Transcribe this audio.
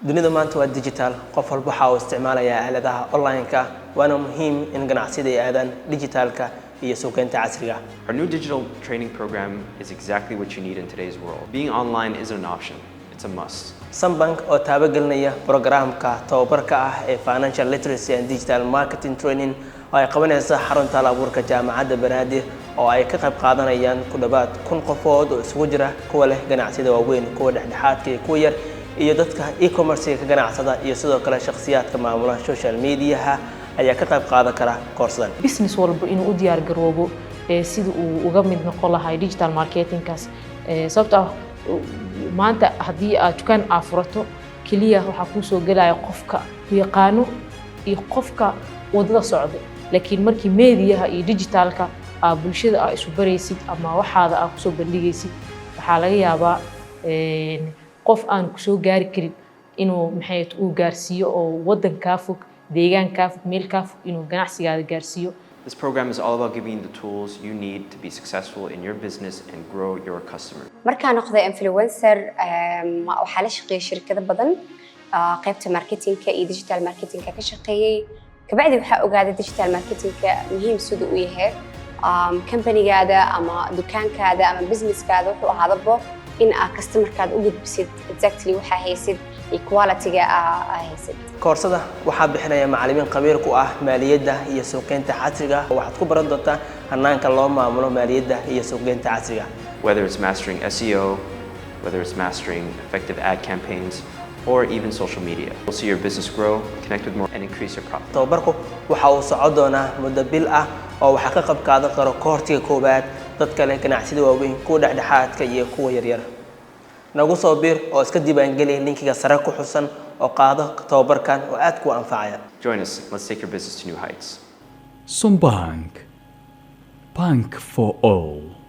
dunida maanta waa digital qof walba waxa uu isticmaalaya aaladaha online-ka waana muhiim in ganacsiyada ay aadaan digitalka iyo suuqeynta casriga. Our new digital training program is exactly what you need in today's world. Being online isn't an option, it's a must. Sambank oo taabagelinaya programka tababarka ah ee Financial Literacy and Digital Marketing Training oo ay qabanaysa xarunta hal-abuurka jaamacadda Banaadir oo ay ka qayb qaadanayaan ku dhawaad 1000 qofood oo isugu jira kuwa leh ganacsiyada waaweyn, kuwa dhexdhexaadka iyo kuwa yar iyo dadka e-commerce ka ganacsada iyo sidoo kale shakhsiyaadka maamula social media ayaa ka qayb qaadan kara koorsadan. Business walba inuu u diyaar garoobo sida uu uga mid noqon lahaa digital marketingkaas sababtoo maanta haddii aad dukaan furato kaliya waxa ku soo galaya qofka yaqaano iyo qofka wadada socda laakiin markii meediyaha iyo digitalka bulshada ay isu baraysid ama waxaada aad ku soo bandhigaysid waxa laga yaabaa qof aan ku soo gaari karin inuu maxay uu gaarsiyo oo wadanka fog deegaanka fog meel ka fog inuu ganacsigaada gaarsiyo. This program is all about giving you the tools you need to be successful in your business and grow your customer. Markaan noqday influencer waxa la shaqeeyay shirkado badan qaybta marketingka iyo digital marketingka ka shaqeeyay kabacdi waxa ogaaday digital marketingka muhiim sida uu yahay company-gaada ama dukaankaada ama business-kaada wuxuu ahaadaba in customer-kaada u gudbisid exactly waxa haysid quality-ga haysid. Koorsada waxa bixinaya macallimiin khabiir ku ah maaliyadda iyo suuqeynta casriga waxaad ku baran doontaa hanaanka loo maamulo maaliyadda iyo suuqeynta casriga. Whether it's mastering SEO, whether it's mastering effective ad campaigns, or even social media. You'll see your business grow, connect with more, and increase your profit. Tababarku waxa uu socon doonaa muddo bil ah oo waxa ka qayb qaadan karo koortiga koobaad dadka leh ganacsiyada waaweyn, kuwa dhexdhexaadka iyo kuwa yaryar. nagu soo biir oo iska diiwaangeli linkiga sare ku xusan oo qaado tababarkan oo aad ku anfacaya. Join us. Let's take your business to new heights. Sambank. Bank for all.